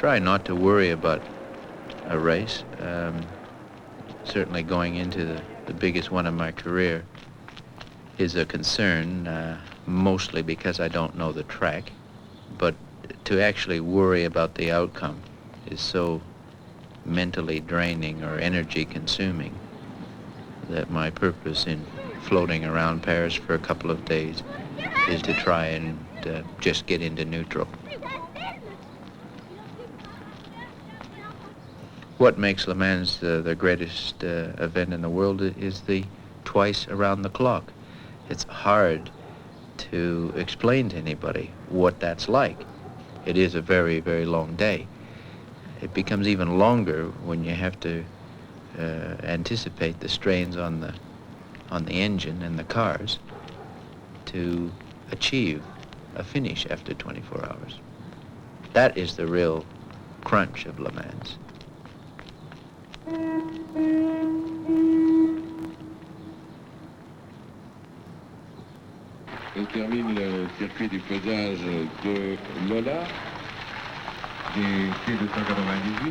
try not to worry about a race. Certainly going into the biggest one of my career is a concern, mostly because I don't know the track, but to actually worry about the outcome is so mentally draining or energy consuming that my purpose in floating around Paris for a couple of days is to try and just get into neutral. What makes Le Mans the greatest event in the world is the twice around the clock. It's hard to explain to anybody what that's like. It is a very, very long day. It becomes even longer when you have to anticipate the strains on the engine and the cars to achieve a finish after 24 hours. That is the real crunch of Le Mans. Elle termine le circuit du pesage de Lola.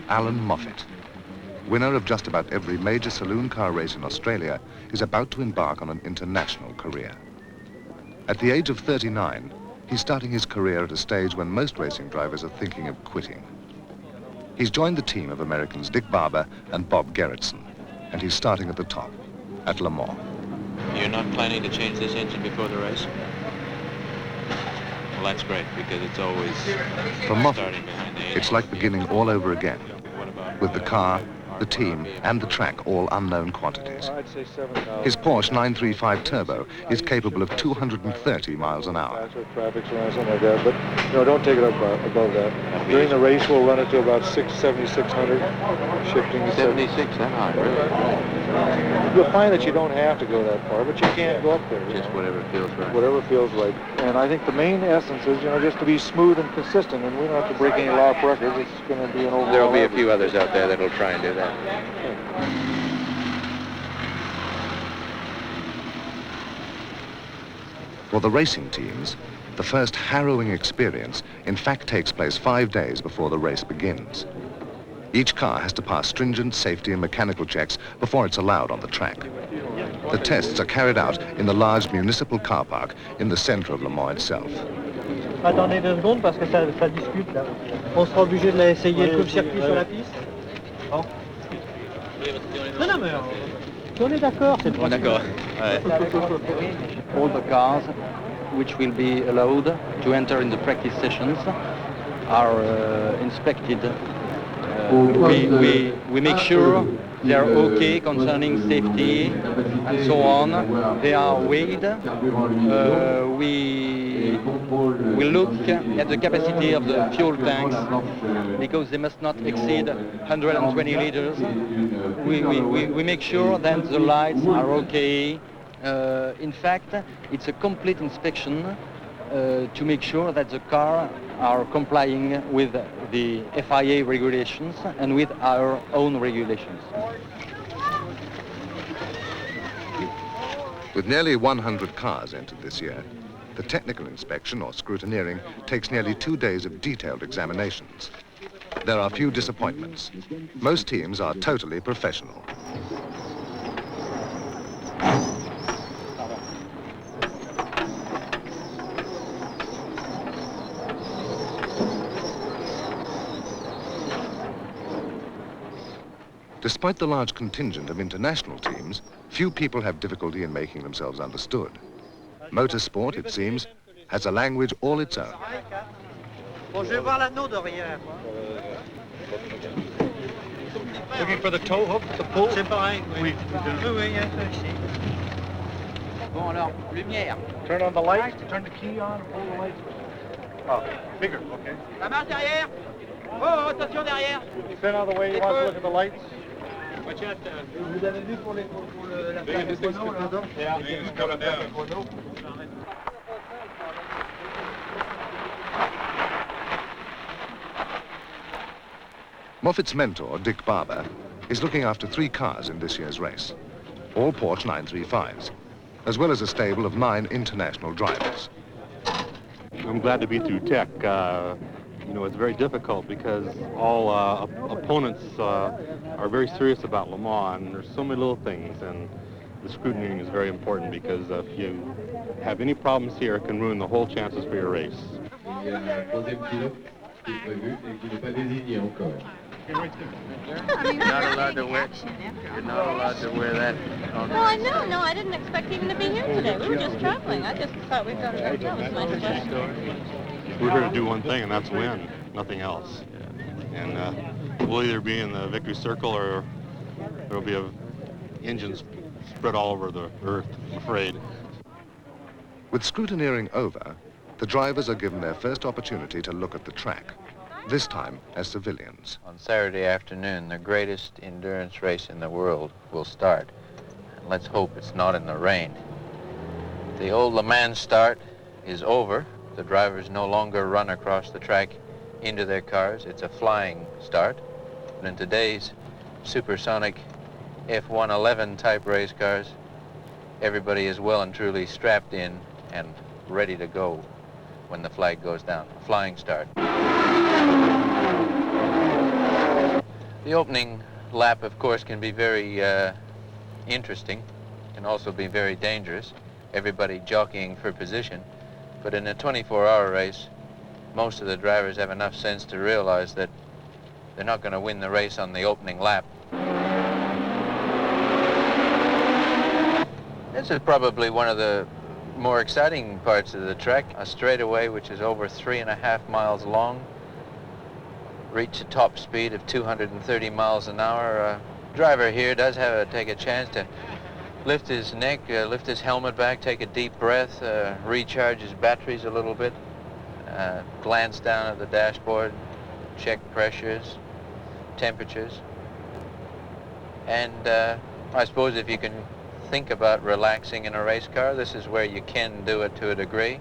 Allan Moffat, winner of just about every major saloon car race in Australia, is about to embark on an international career. At the age of 39, he's starting his career at a stage when most racing drivers are thinking of quitting. He's joined the team of Americans Dick Barber and Bob Gerritsen, and he's starting at the top, at Le Mans. You're not planning to change this engine before the race? Well, that's great, because it's always For Moffat, starting behind the it's like beginning all over again, with the car, the team, and the track all unknown quantities. His Porsche 935 Turbo is capable of 230 miles an hour. That's what traffic's around, something like that, but no, don't take it up above that. During the race, we'll run it to about 7,600, shifting to 76, that high, really? You'll find that you don't have to go that far, but you can't go up there. Just whatever feels right. Whatever feels right. And I think the main essence is, just to be smooth and consistent, and we don't have to break any lap records. It's going to be an overall There'll be a average. few others out there that'll try and do that. For the racing teams, the first harrowing experience in fact takes place 5 days before the race begins. Each car has to pass stringent safety and mechanical checks before it's allowed on the track. The tests are carried out in the large municipal car park in the center of Le Mans itself. Attendez 2 secondes parce que ça discute là. On sera obligé de l'essayer tout le circuit sur la piste. Bon. Non, mais on est d'accord, c'est bon. D'accord. All the cars which will be allowed to enter in the practice sessions are inspected. We make sure they are okay concerning safety and so on. They are weighed. We look at the capacity of the fuel tanks because they must not exceed 120 liters. We make sure that the lights are okay. In fact, it's a complete inspection to make sure that the car are complying with the FIA regulations and with our own regulations. With nearly 100 cars entered this year, the technical inspection or scrutineering takes nearly 2 days of detailed examinations. There are few disappointments. Most teams are totally professional. Despite the large contingent of international teams, few people have difficulty in making themselves understood. Motorsport, it seems, has a language all its own. Looking for the tow hook, the pull? C'est pareil, oui. Bon alors, lumière. Turn on the light, turn the key on, and pull the lights. Oh, bigger, okay. La marche derrière. Oh, attention derrière. Spin out of the way, you want to look at the lights? Vous avez vu pour la plaque de chrono, là? Yeah, it's coming down. Moffat's mentor, Dick Barber, is looking after 3 cars in this year's race, all Porsche 935s, as well as a stable of 9 international drivers. I'm glad to be through Tech. know, it's very difficult because all opponents are very serious about Le Mans, and there's so many little things, and the scrutineering is very important because if you have any problems here, it can ruin the whole chances for your race. You're not allowed to wear. You're not allowed to wear that on the Well, I know. No, I didn't expect even to be here today. We were just traveling. I just thought we'd got to go. That was my question. We're here to do one thing, and that's win, nothing else. And we'll either be in the victory circle or there'll be engines spread all over the earth, I'm afraid. With scrutineering over, the drivers are given their first opportunity to look at the track, this time as civilians. On Saturday afternoon, the greatest endurance race in the world will start. And let's hope it's not in the rain. The old Le Mans start is over. The drivers no longer run across the track into their cars. It's a flying start. But in today's supersonic F-111 type race cars, everybody is well and truly strapped in and ready to go when the flag goes down. A flying start. The opening lap, of course, can be very interesting, can also be very dangerous, everybody jockeying for position. But in a 24-hour race, most of the drivers have enough sense to realize that they're not going to win the race on the opening lap. This is probably one of the more exciting parts of the track, a straightaway which is over 3.5 miles long, reach a top speed of 230 miles an hour. Driver here does have to take a chance to lift his neck, lift his helmet back, take a deep breath, recharge his batteries a little bit, glance down at the dashboard, check pressures, temperatures. And I suppose if you can think about relaxing in a race car, this is where you can do it to a degree.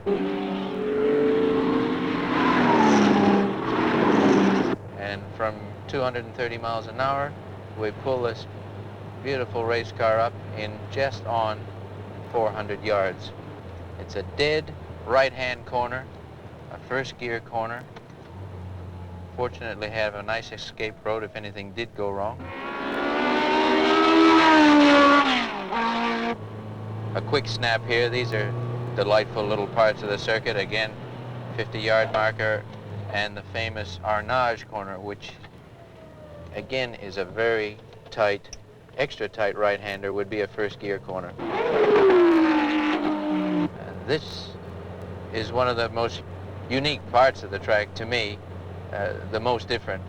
And from 230 miles an hour, we pull this beautiful race car up in just on 400 yards. It's a dead right-hand corner, a first gear corner. Fortunately, have a nice escape road if anything did go wrong. A quick snap here. These are delightful little parts of the circuit. Again, 50-yard marker and the famous Arnage corner, which again is a very tight, extra tight right-hander, would be a first gear corner. This is one of the most unique parts of the track to me, the most different.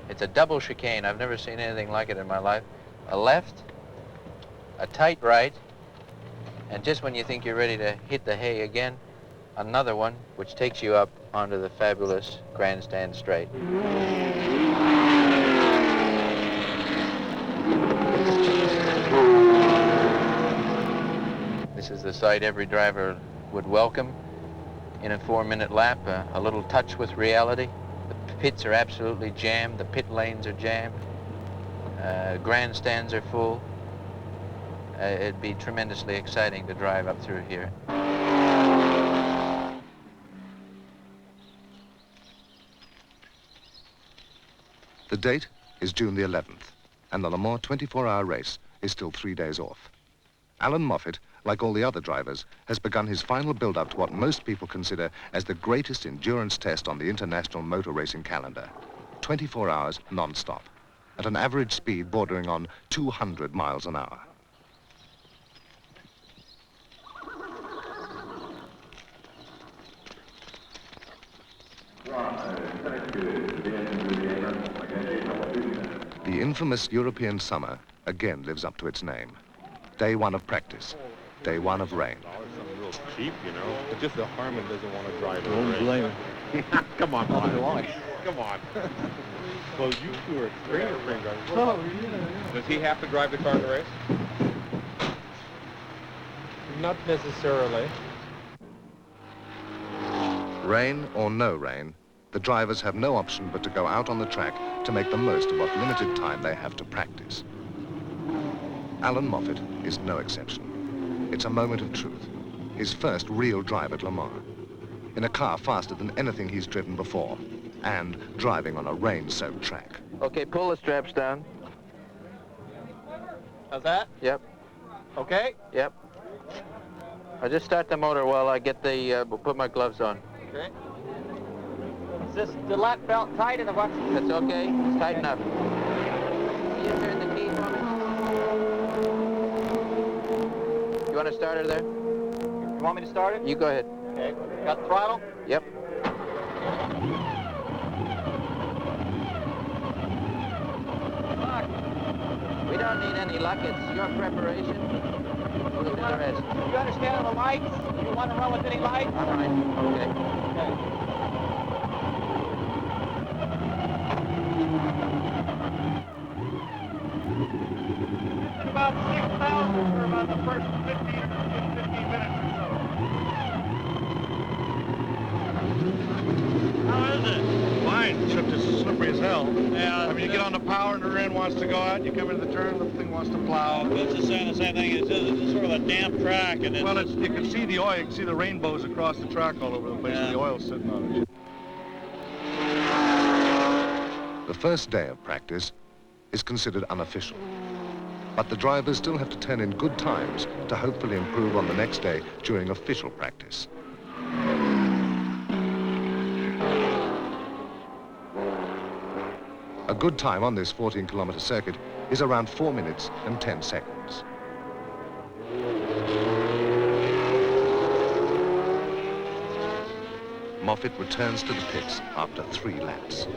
It's a double chicane. I've never seen anything like it in my life. A left, a tight right, and just when you think you're ready to hit the hay again, another one which takes you up onto the fabulous grandstand straight. This is the sight every driver would welcome in a 4-minute lap, a little touch with reality. The pits are absolutely jammed, the pit lanes are jammed, grandstands are full. It'd be tremendously exciting to drive up through here. The date is June the 11th, and the Le Mans 24-hour race is still 3 days off. Allan Moffat, like all the other drivers, has begun his final build-up to what most people consider as the greatest endurance test on the international motor racing calendar. 24 hours non-stop, at an average speed bordering on 200 miles an hour. The infamous European summer again lives up to its name. Day one of practice, day one of rain. Something real cheap, you know. It's just that Harmon doesn't want to drive it. Don't blame him. Come on, Harmon. Come on. Well, you two are extreme drivers. Oh, yeah. Does he have to drive the car in the race? Not necessarily. Rain or no rain, the drivers have no option but to go out on the track to make the most of what limited time they have to practice. Allan Moffat is no exception. It's a moment of truth, his first real drive at Le Mans, in a car faster than anything he's driven before. and driving on a rain-soaked track. Okay, pull the straps down. How's that? Yep, Okay. yep. I'll just start the motor while I get the, put my gloves on. Okay. Is this the lap belt tight in the box? That's okay, it's tight enough. Can you turn the key for me? You want to start her there? You want me to start it? You go ahead. Okay. Got the throttle? Yep. We don't need any luck, it's your preparation. We'll do the rest. You understand the lights? You want to run with any lights? All right, okay. About 6,000 for about the first 15 minutes or so. How is it? Fine, except it's slippery as hell. Yeah. I mean, you get on the power and the rear end wants to go out, you come into the turn, the thing wants to plow. It's the same thing. It's sort of a damp track, and it's... Well, you can see the oil, you can see the rainbows across the track all over the place, and the oil's sitting on it. The first day of practice is considered unofficial, but the drivers still have to turn in good times to hopefully improve on the next day during official practice. A good time on this 14-kilometer circuit is around 4 minutes and 10 seconds. Moffat returns to the pits after 3 laps,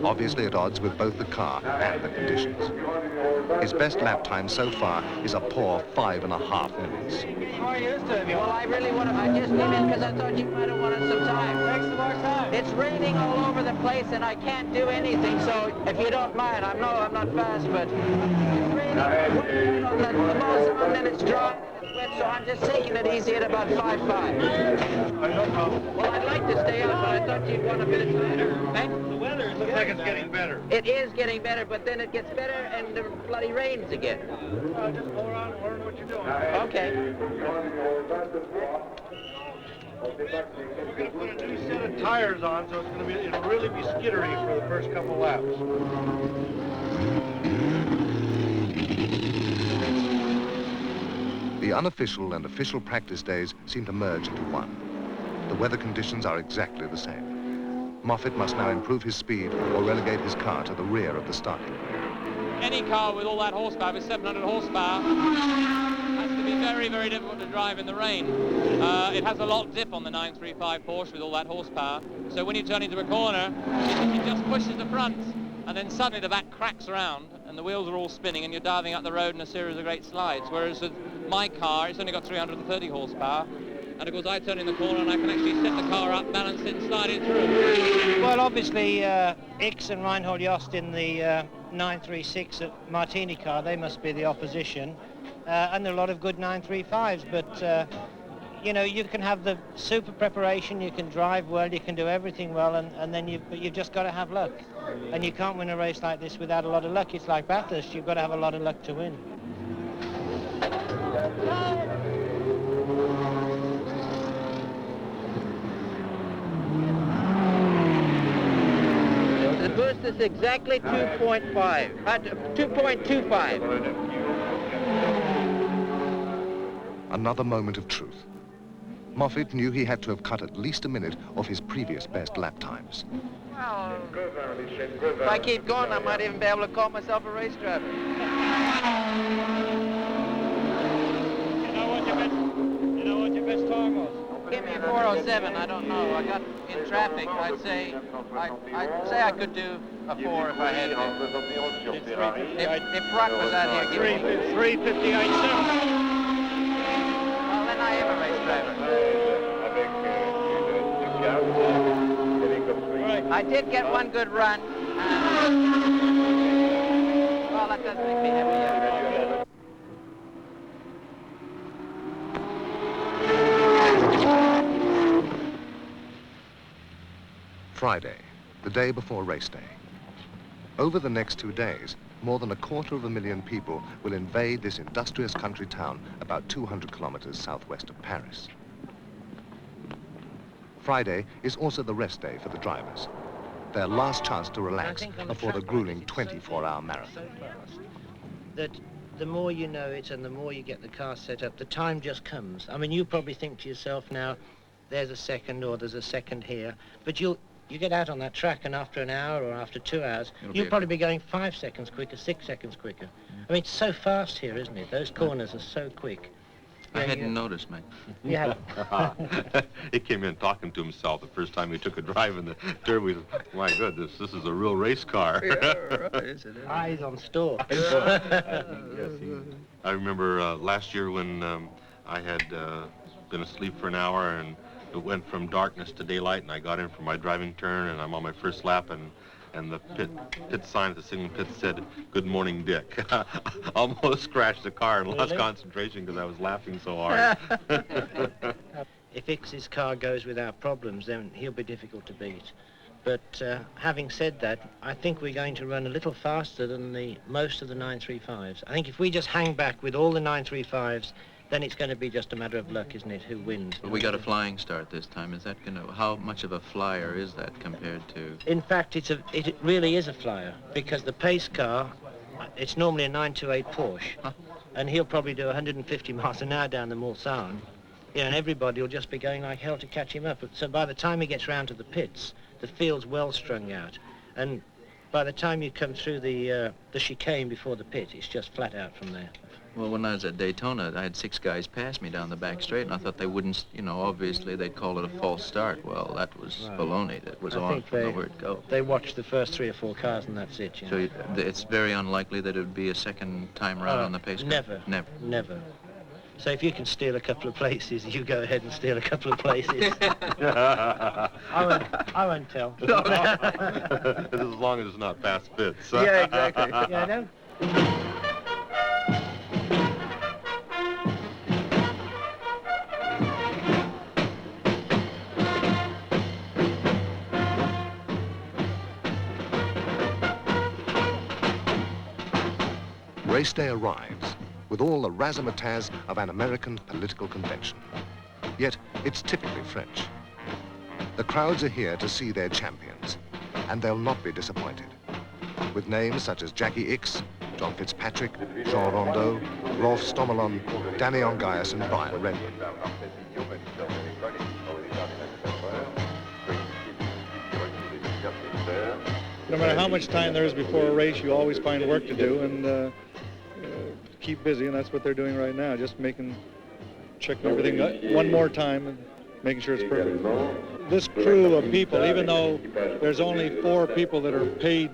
obviously at odds with both the car and the conditions. His best lap time so far is a poor 5.5 minutes. Well, I really want to, I just came in because I thought you might have wanted some time. Take some more time. It's raining all over the place and I can't do anything, so if you don't mind, I know I'm not fast, but it's raining. The most of them, then it's dry and it's wet, so I'm just taking it easy at about 5.5. No problem. Well, I'd like to stay out, but I thought you'd want a bit of time. Eh? The weather looks like it's getting better. It is getting better, but then it gets better and the bloody rains again. Just go around and learn what you're doing. Okay. We're going to put a new set of tires on, so it'll really be skittery for the first couple laps. The unofficial and official practice days seem to merge into one. The weather conditions are exactly the same. Moffat must now improve his speed or relegate his car to the rear of the starting grid. Any car with all that horsepower, with 700 horsepower, has to be very, very difficult to drive in the rain. It has a lot of dip on the 935 Porsche with all that horsepower. So when you turn into a corner, it just pushes the front, and then suddenly the back cracks around, and the wheels are all spinning, and you're diving up the road in a series of great slides. Whereas with my car, it's only got 330 horsepower. And of course, I turn in the corner and I can actually set the car up, balance it, and slide it through. Well, obviously, Ix and Reinhold Jost in the 936 at Martini car, they must be the opposition. And there are a lot of good 935s, but, you know, you can have the super preparation, you can drive well, you can do everything well, and then you've just got to have luck. And you can't win a race like this without a lot of luck. It's like Bathurst, you've got to have a lot of luck to win. The boost is exactly 2.25. Another moment of truth. Moffat knew he had to have cut at least a minute of his previous best lap times. Well, if I keep going, I might even be able to call myself a race driver. You know what your best time was? Give me a 407, I don't know. I got in traffic. I'd say I could do a 4 if I had to. If Rock was out here, give me 358.7. Well, then I am a race driver. Right. I did get one good run. Well, that doesn't make me happy yet. Friday, the day before race day. Over the next 2 days, more than 250,000 people will invade this industrious country town about 200 kilometers southwest of Paris. Friday is also the rest day for the drivers. their last chance to I relax think on before the track like grueling this, it's so 24-hour fast, marathon. so fast that the more you know it and the more you get the car set up, the time just comes. I mean, you probably think to yourself now, there's a second or there's a second here, but you get out on that track and after an hour or after 2 hours, you'll probably be going 5 seconds quicker, 6 seconds quicker. I mean, it's so fast here, isn't it? Those corners are so quick. I hadn't noticed, mate. Yeah. He came in talking to himself the first time he took a drive in the derby. My goodness, this is a real race car. Eyes on store. I remember last year when I had been asleep for an hour and it went from darkness to daylight, and I got in for my driving turn, and I'm on my first lap, and the pit sign at the signal pit said, "Good morning, Dick." Almost crashed the car and lost concentration because I was laughing so hard. If Ix's car goes without problems, then he'll be difficult to beat. But having said that, I think we're going to run a little faster than most of the 935s. I think if we just hang back with all the 935s, then it's going to be just a matter of luck, isn't it, who wins. But we got a flying start this time. Is that going to, how much of a flyer is that compared to? In fact, it really is a flyer, because the pace car, it's normally a 928 Porsche, and he'll probably do 150 miles an hour down the Mulsanne, and everybody will just be going like hell to catch him up. So by the time he gets round to the pits, the field's well strung out, and by the time you come through the chicane before the pit, it's just flat out from there. Well, when I was at Daytona, I had 6 guys pass me down the back straight, and I thought they wouldn't, obviously they'd call it a false start. Well, that was baloney. That was on from the word go. They watched the first 3 or 4 cars, and that's it. So it's very unlikely that it would be a second time around on the pace car? Never. Never. Never. So if you can steal a couple of places, you go ahead and steal a couple of places. I won't tell. As long as it's not past pits. Yeah, exactly. Yeah, I know. Race day arrives with all the razzmatazz of an American political convention. Yet it's typically French. The crowds are here to see their champions, and they'll not be disappointed. With names such as Jackie Ickx, John Fitzpatrick, Jean Rondeau, Rolf Stommelen, Danny Ongais, and Brian Redman. No matter how much time there is before a race, you always find work to do, and keep busy, and that's what they're doing right now, just checking everything one more time and making sure it's perfect. This crew of people, even though there's only 4 people that are paid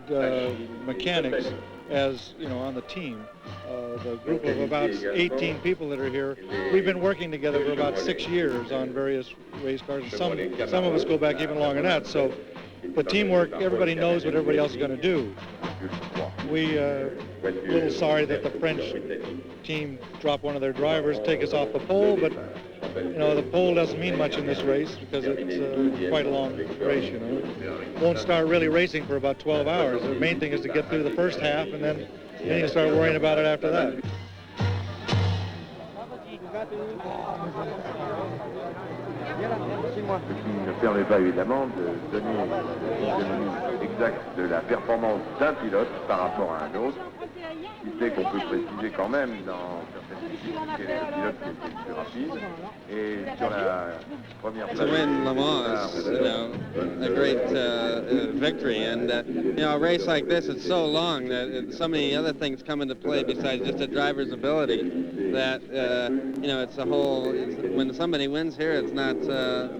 mechanics as, on the team, the group of about 18 people that are here, we've been working together for about 6 years on various race cars. Some of us go back even longer than that, so the teamwork, everybody knows what everybody else is going to do. We are a little sorry that the French team dropped one of their drivers, take us off the pole, but the pole doesn't mean much in this race because it's quite a long race, Won't start really racing for about 12 hours. The main thing is to get through the first half, and then you start worrying about it after that. Ce qui ne permet pas évidemment de donner une idée exacte de la performance d'un pilote par rapport à un autre, qui fait qu'on peut préciser quand même dans certaines disciplines quel est le pilote qui était le plus rapide. Et sur la première place, to win Le Mans is, a great victory, and a race like this, it's so long that so many other things come into play besides just a driver's ability. That it's a whole. When somebody wins here, it's not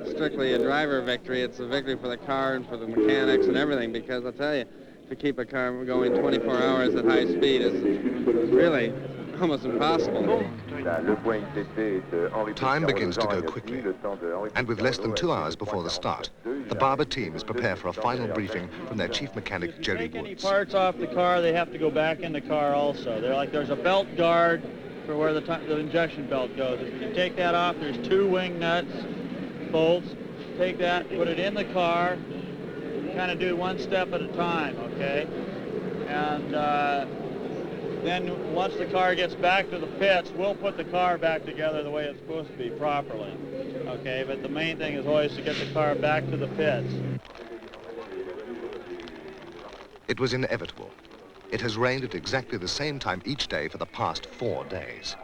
strictly a driver victory; it's a victory for the car and for the mechanics and everything. Because I'll tell you, to keep a car going 24 hours at high speed is really almost impossible. Time begins to go quickly, and with less than 2 hours before the start, the Barber team is prepared for a final briefing from their chief mechanic, Jerry Take any Woods. parts off the car, they have to go back in the car also. There's a belt guard for where the injection belt goes. If you take that off, there's 2 wing nuts, bolts. Take that, put it in the car, kind of do one step at a time, okay? And then once the car gets back to the pits, we'll put the car back together the way it's supposed to be properly, okay? But the main thing is always to get the car back to the pits. It was inevitable. It has rained at exactly the same time each day for the past 4 days.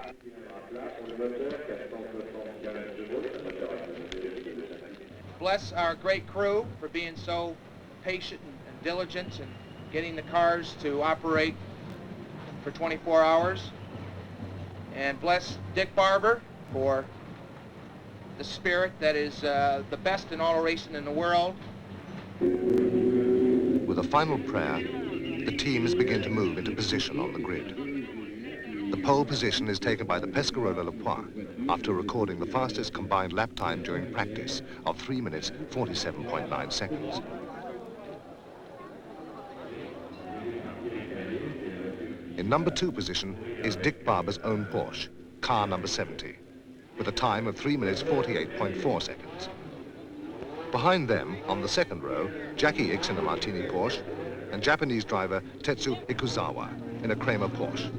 Bless our great crew for being so patient and diligent and getting the cars to operate for 24 hours. And bless Dick Barber for the spirit that is the best in auto racing in the world. With a final prayer, the teams begin to move into position on the grid. The pole position is taken by the Pescarolo Lepoix after recording the fastest combined lap time during practice of 3 minutes 47.9 seconds. In number 2 position is Dick Barber's own Porsche, car number 70, with a time of 3 minutes 48.4 seconds. Behind them, on the second row, Jackie Ickx in a Martini Porsche and Japanese driver Tetsu Ikuzawa in a Kramer Porsche.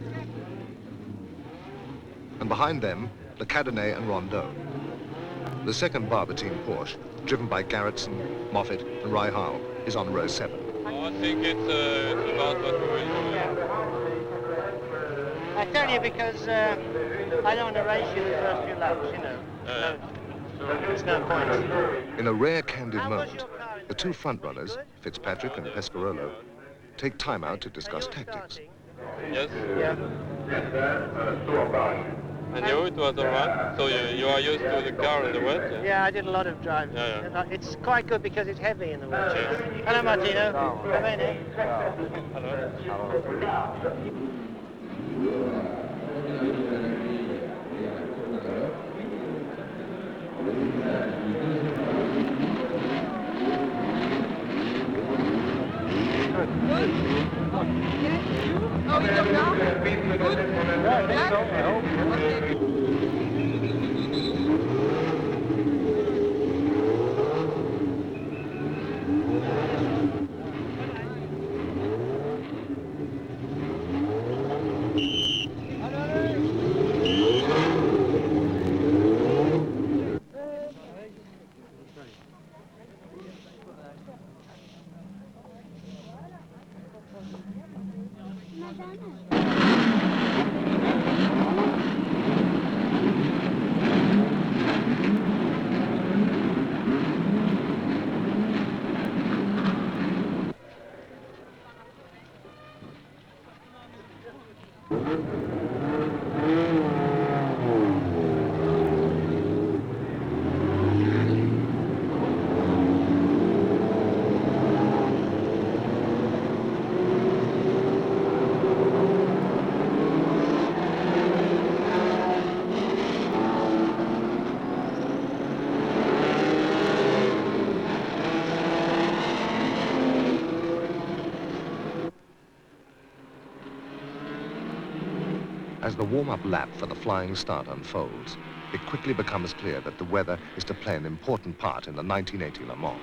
And behind them, Le Cadenet and Rondeau. The second Barber team Porsche, driven by Garretson, Moffat and Rahal, is on row 7. I think it's about what we will do. I tell you because I don't want to race you the first few laps, you know. There's no point. In a rare candid moment, the two front runners, Fitzpatrick and Pescarolo, take time out to discuss tactics. Yes? Yeah. And you, it was all right? So you are used to the car in the wet? Yeah, I did a lot of driving. Yeah. It's quite good because it's heavy in the wet. Yes. Hello, Martino. Va bene? Oh, you don't know? Good? Yeah, I think so. I hope. As the warm-up lap for the flying start unfolds, it quickly becomes clear that the weather is to play an important part in the 1980 Le Mans.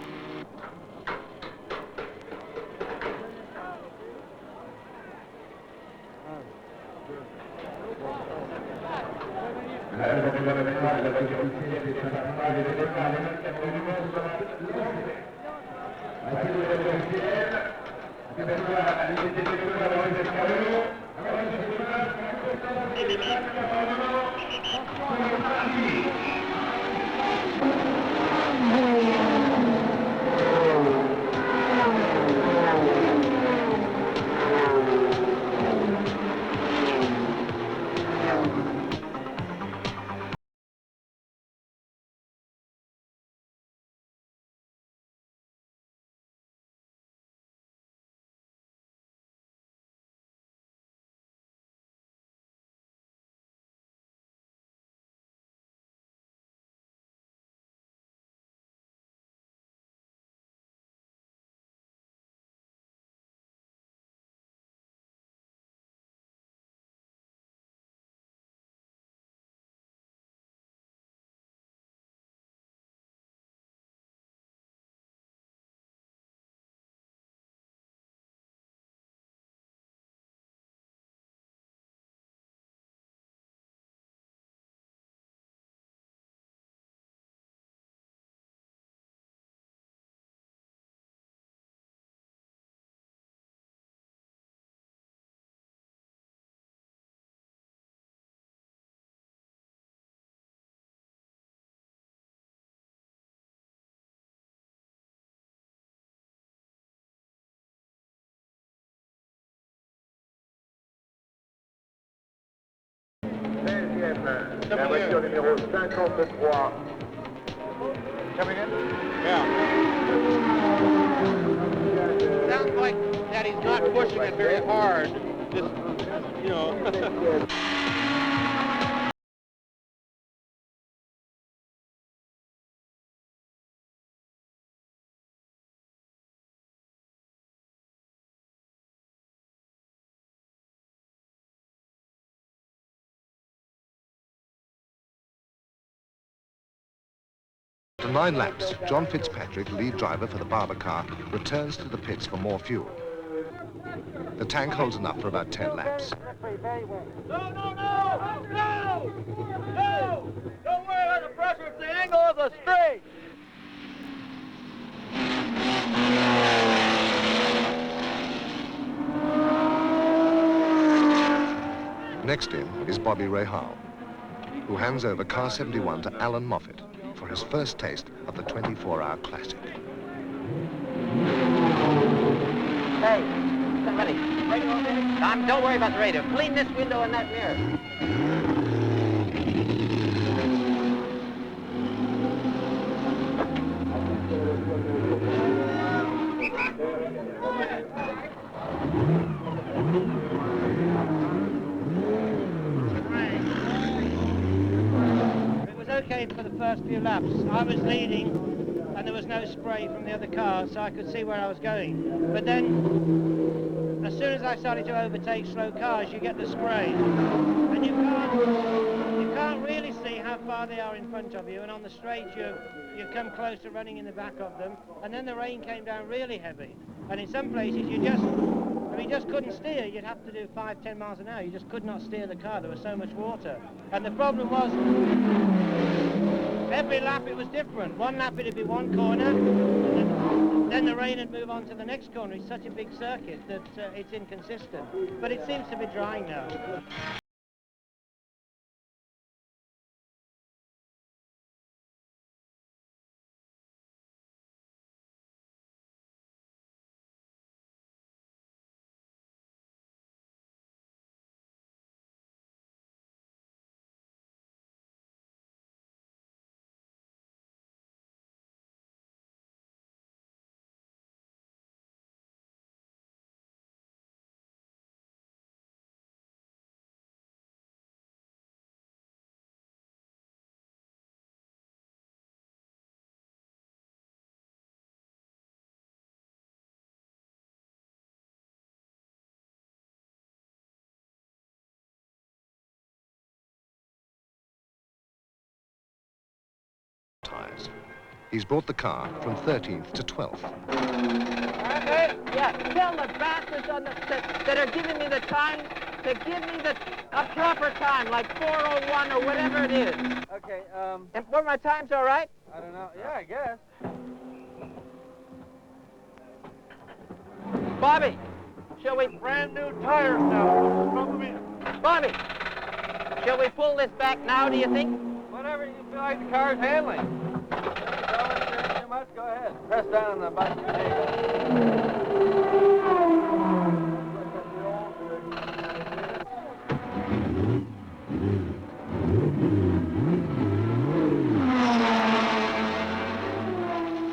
la voiture numéro 53. Coming in? Yeah. Sounds like that he's not pushing it very hard. Just, you know. After 9 laps, John Fitzpatrick, lead driver for the Barber car, returns to the pits for more fuel. The tank holds enough for about 10 laps. No! No! Don't worry about the pressure, it's the angle of the straight! Next in is Bobby Rahal, who hands over car 71 to Allan Moffat for his first taste of the 24-hour classic. Hey, somebody, don't worry about the radio. Clean this window and that mirror. It was okay for the first few laps. I was leading and there was no spray from the other cars, so I could see where I was going. But then, as soon as I started to overtake slow cars, you get the spray. And you can't really see how far they are in front of you, and on the straight you come close to running in the back of them, and then the rain came down really heavy. And in some places you just couldn't steer. You'd have to do 5-10 miles an hour. You just could not steer the car. There was so much water. And the problem was, every lap it was different. One lap it'd be one corner, and then the rain would move on to the next corner. It's such a big circuit that it's inconsistent. But it seems to be drying now. Tires. He's brought the car from 13th to 12th. Yeah, tell the bastards on that are giving me the time to give me a proper time, like 4:01 or whatever it is. Okay, And were my times all right? I don't know. Yeah, I guess. Bobby, shall we... Brand new tires now. From me. Bobby, shall we pull this back now, do you think? Whatever you feel like the car's handling. You must go ahead. Press down on the button.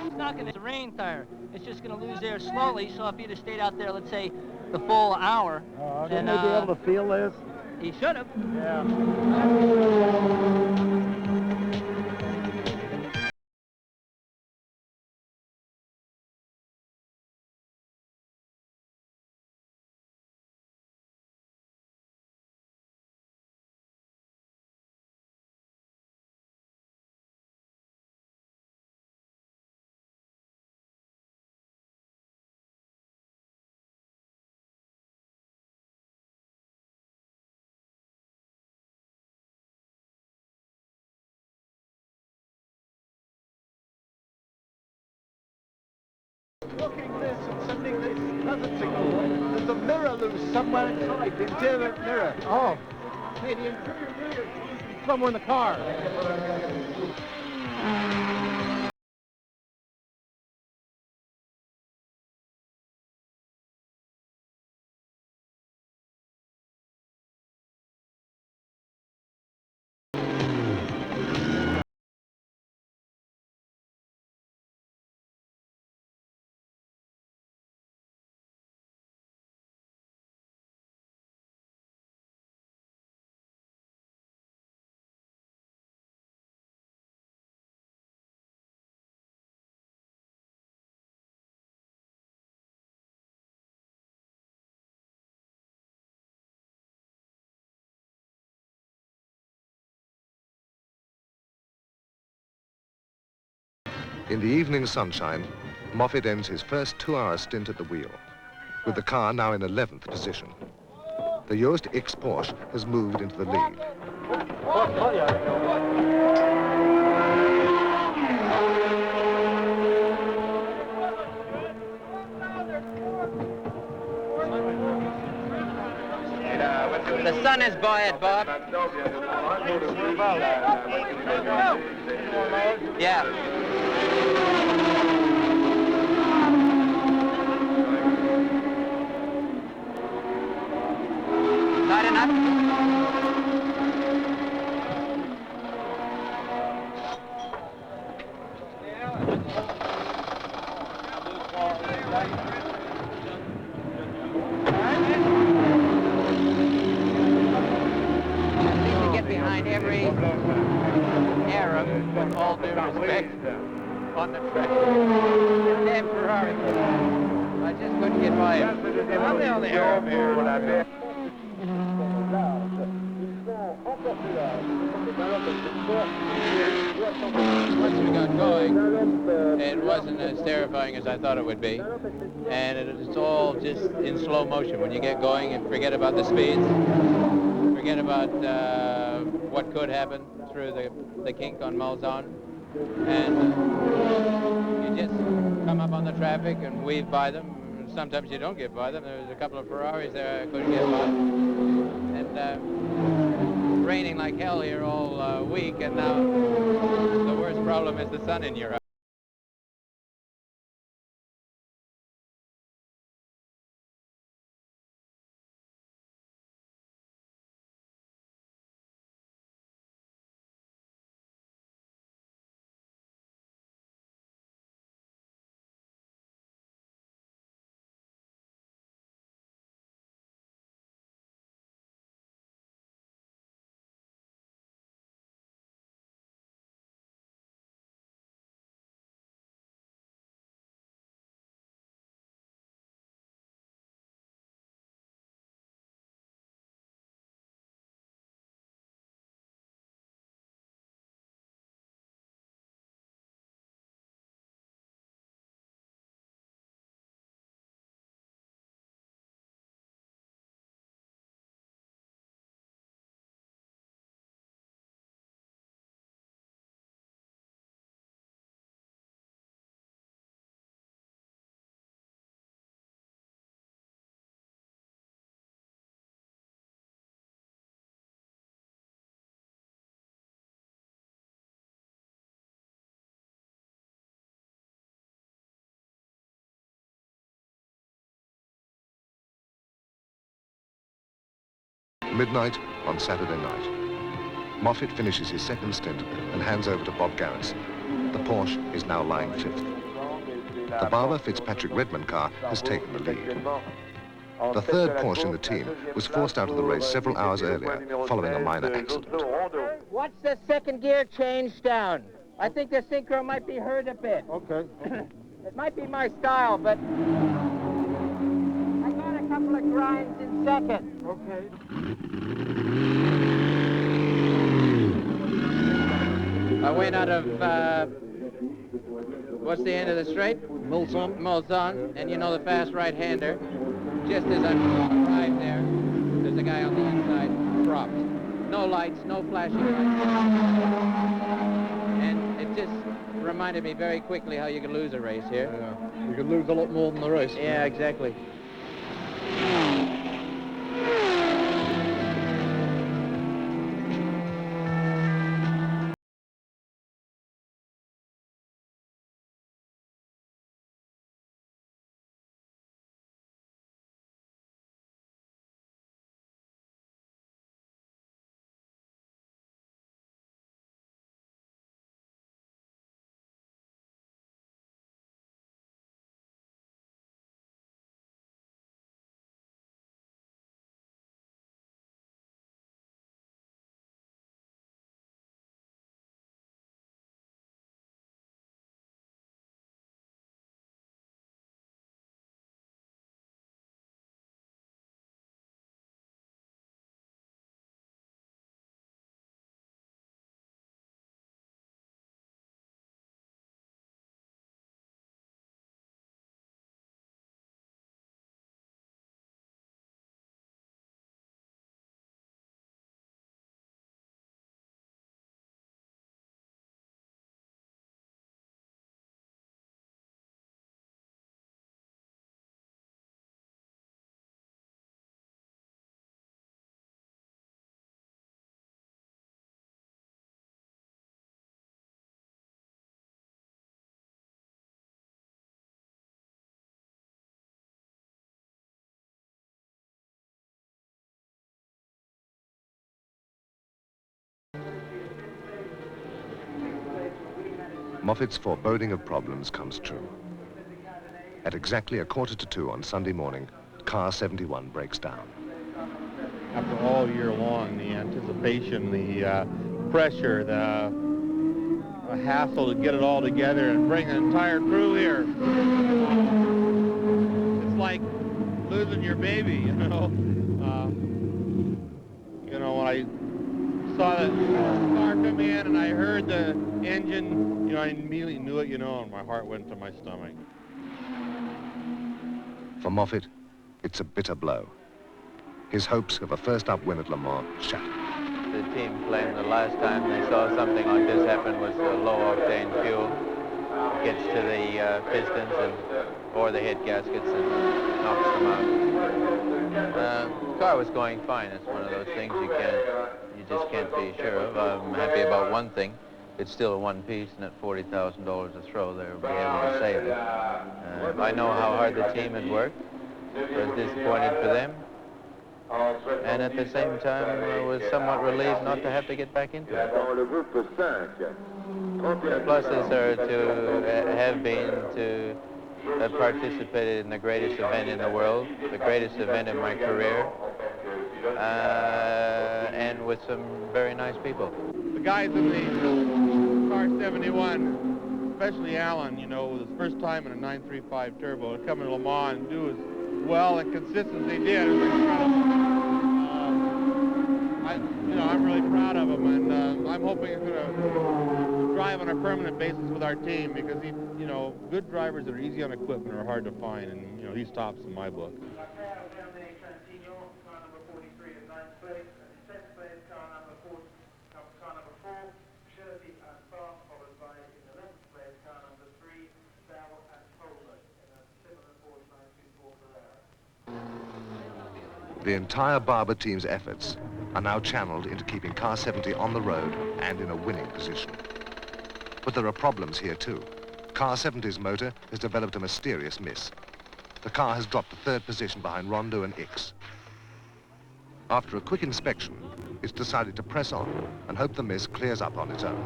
It's not going to rain tire. It's just going to lose air slowly. So if he'd have stayed out there, let's say, the full hour, Shouldn't they be able to feel this? he should have. Yeah. Looking this and sending this doesn't signal. There's a mirror loose somewhere inside, the interior mirror. Oh. Hey, the interior mirror is somewhere in the car. In the evening sunshine, Moffat ends his first 2-hour stint at the wheel, with the car now in 11th position. The Yost X Porsche has moved into the lead. The sun is buoyant, Bob. Yeah. Not enough. Behind every Arab, with all due respect, on the track. Damn Ferrari. I just couldn't get by him. I'm the only Arab here. Once we got going, it wasn't as terrifying as I thought it would be. And it's all just in slow motion. When you get going and forget about the speeds, forget about what could happen through the kink on Mulsanne, and you just come up on the traffic and weave by them. Sometimes you don't get by them. There's a couple of Ferraris there I couldn't get by. And raining like hell here all week, and now the worst problem is the sun in your eye. Midnight on Saturday night. Moffat finishes his second stint and hands over to Bob Garrison. The Porsche is now lying fifth. The Barber Fitzpatrick Redmond car has taken the lead. The third Porsche in the team was forced out of the race several hours earlier following a minor accident. Watch the second gear change down. I think the synchro might be hurt a bit. Okay. It might be my style, but I got a couple of grinds in second. Okay. I went out of, what's the end of the straight? Mulsanne, and you know the fast right-hander. Just as I arrived there, there's a guy on the inside, dropped. No lights, no flashing lights. And it just reminded me very quickly how you can lose a race here. Yeah. You can lose a lot more than the race. Yeah, exactly. Moffat's foreboding of problems comes true. At exactly 1:45 on Sunday morning, car 71 breaks down. After all year long, the anticipation, the pressure, the hassle to get it all together and bring an entire crew here. It's like losing your baby, you know. When I saw the car come in and I heard the engine, I immediately knew it, and my heart went to my stomach. For Moffat, it's a bitter blow. His hopes of a first-up win at Le Mans shattered. The team claimed the last time they saw something like this happen was the low-octane fuel. It gets to the pistons or the head gaskets and knocks them out. The car was going fine. It's one of those things you just can't be sure of. I'm happy about one thing. It's still a one piece, and at $40,000 a throw, they'll be able to save it. I know how hard the team had worked. I was disappointed for them. And at the same time, I was somewhat relieved not to have to get back into it. The pluses are to have been to have participated in the greatest event in the world, the greatest event in my career, and with some very nice people. The guys in the car 71, especially Allan, with his first time in a 935 turbo, to come to Le Mans and do as well and consistent as they did, it was incredible. I'm really proud of him, and I'm hoping he's going to drive on a permanent basis with our team because good drivers that are easy on equipment are hard to find, and he's tops in my book. The entire Barber team's efforts are now channeled into keeping car 70 on the road and in a winning position. But there are problems here too. Car 70's motor has developed a mysterious miss. The car has dropped to third position behind Rondo and Ix. After a quick inspection, it's decided to press on and hope the miss clears up on its own.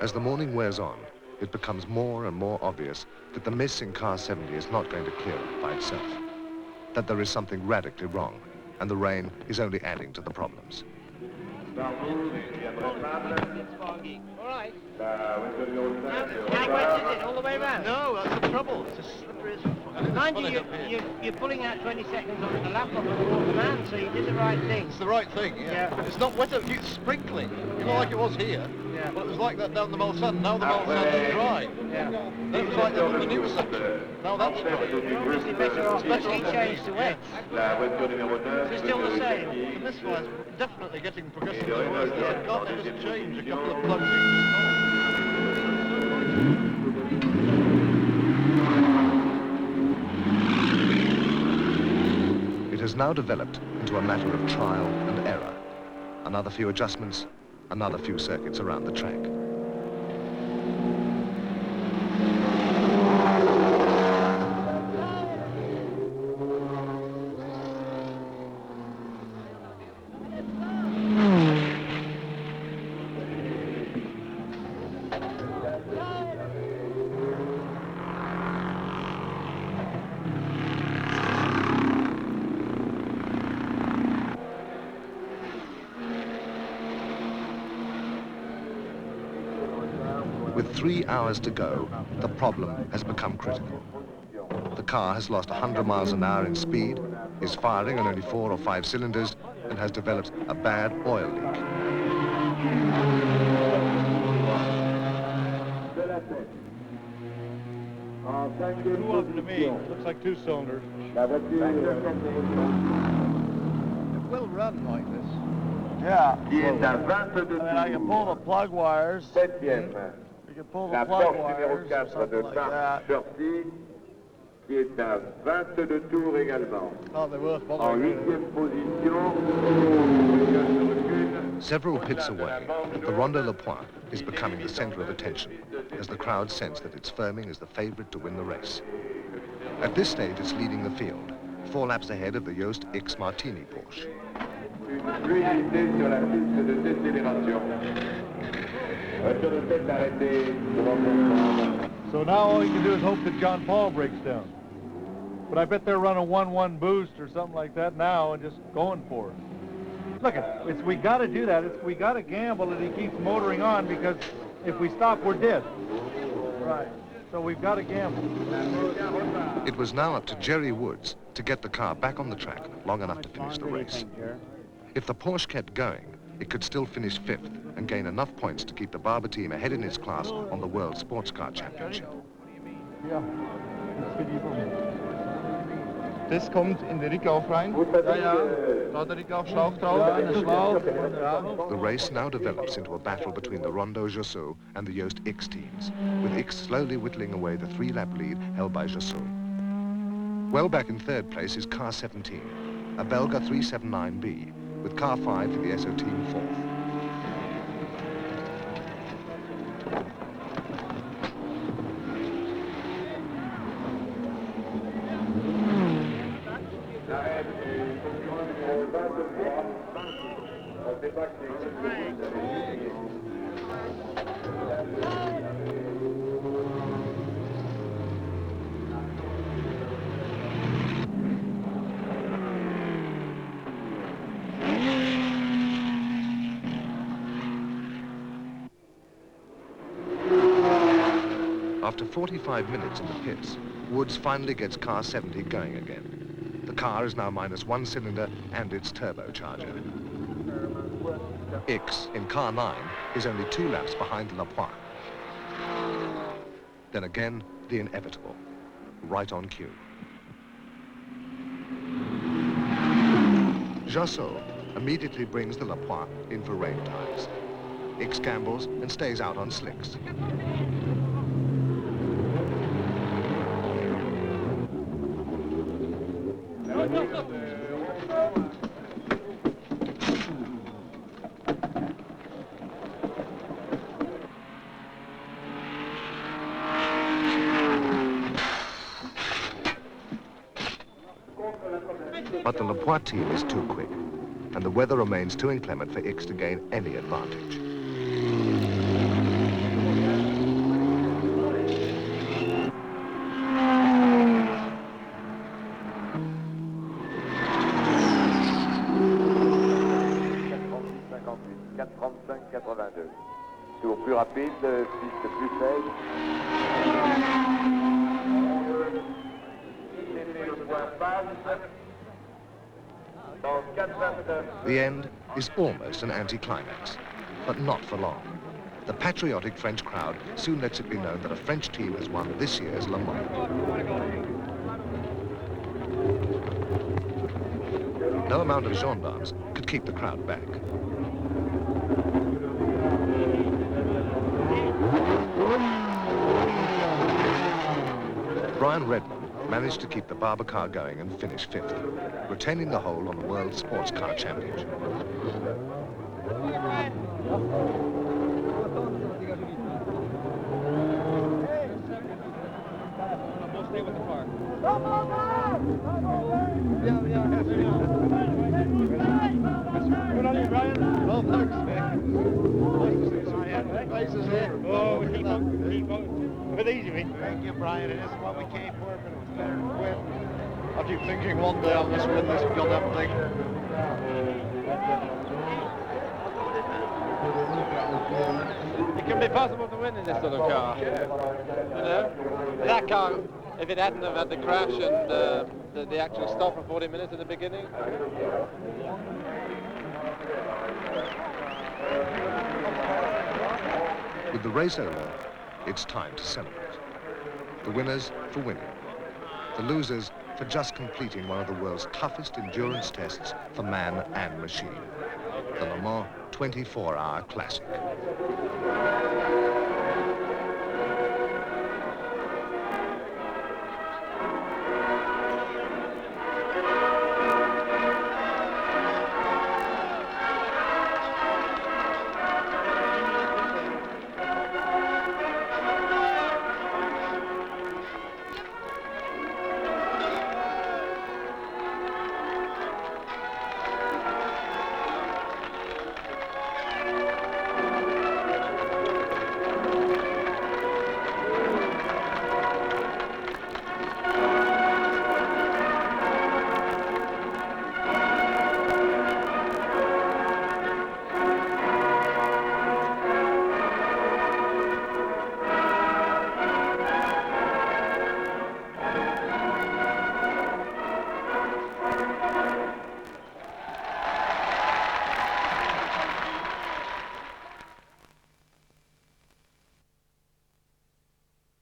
As the morning wears on, it becomes more and more obvious that the miss in car 70 is not going to clear up by itself, that there is something radically wrong, and the rain is only adding to the problems. It's foggy. All right. How wet is it all the way around? No, that's the trouble. It's as slippery as fuck. Mind you, you're pulling out 20 seconds on the lap of the fourth man, so you did the right thing. It's the right thing, yeah. It's not wet, it's sprinkling. Like it was here. Yeah. Well, it was like that down the Mulsanne. Now the Mulsanne is dry. Yeah. Then it was like that on the new section. Now that's dry. You're obviously better off. He changed to wet. It's still the same. And this one's definitely getting progressively worse. There's a God, they just changed a couple of plug It has now developed into a matter of trial and error. Another few adjustments, another few circuits around the track. With 3 hours to go, the problem has become critical. The car has lost 100 miles an hour in speed, is firing on only 4 or 5 cylinders, and has developed a bad oil leak. Two of them to me. Looks like 2 cylinders. It will run like this. Yeah. qui est à 22 I mean, I can pull the plug wires. 7e. You can pull the La plug Porsche numéro wires or 4 de something like Marc that. Shorty, qui est à 22 tours également. Oh, they will. En 8e position, Several pits away, the Rondeau Le Point is becoming the center of attention as the crowd sense that it's firming as the favorite to win the race. At this stage, it's leading the field, 4 laps ahead of the Yost X Martini Porsche. une fluidité sur la piste de décélération. Voiture de tête arrêtée devant son. So now all you can do is hope that John Paul breaks down. But I bet they're running 1-1 boost or something like that now and just going for it. Look, we got to do that. We got to gamble that he keeps motoring on, because if we stop, we're dead. Right. So we've got to gamble. It was now up to Jerry Woods to get the car back on the track long enough to finish the race. If the Porsche kept going, it could still finish 5th and gain enough points to keep the Barber team ahead in its class on the World Sports Car Championship. Ja, das kommt in den Rücklauf rein. Ja, ja. Da der Rücklaufschlauch drauf. The race now develops into a battle between the Rondeau Jousseau and the Yost X teams, with X slowly whittling away the 3-lap lead held by Jousseau. Well back in 3rd place is car 17, a Belga 379B, with car 5 for the SO team 4th. After 45 minutes in the pits, Woods finally gets car 70 going again. The car is now minus 1 cylinder and its turbocharger. X, in car 9, is only 2 laps behind Le Point. Then again, the inevitable, right on cue. Jousseau immediately brings the Le Point in for rain tires. X gambles and stays out on slicks. But the Le Point team is too quick, and the weather remains too inclement for X to gain any advantage. Tour plus rapide, piste plus sèche. The end is almost an anticlimax, but not for long. The patriotic French crowd soon lets it be known that a French team has won this year's Le Mans. No amount of gendarmes could keep the crowd back. Brian Redman managed to keep the Barber car going and finish 5th, retaining the hold on the World Sports Car Championship. Stay with the car. Good on you, Brian. Well, thanks, Mick. Places here. Oh, keep on. With easy, mate. Thank you, Brian. It isn't what we came for, but it's better than quit. I keep thinking one day I'll just win this goddamn thing. It can be possible to win in this little car. You know? That car, if it hadn't have had the crash and the actual stop for 40 minutes at the beginning. With the race over, it's time to celebrate. The winners for winning. The losers for just completing one of the world's toughest endurance tests for man and machine. the Le Mans 24-hour classic.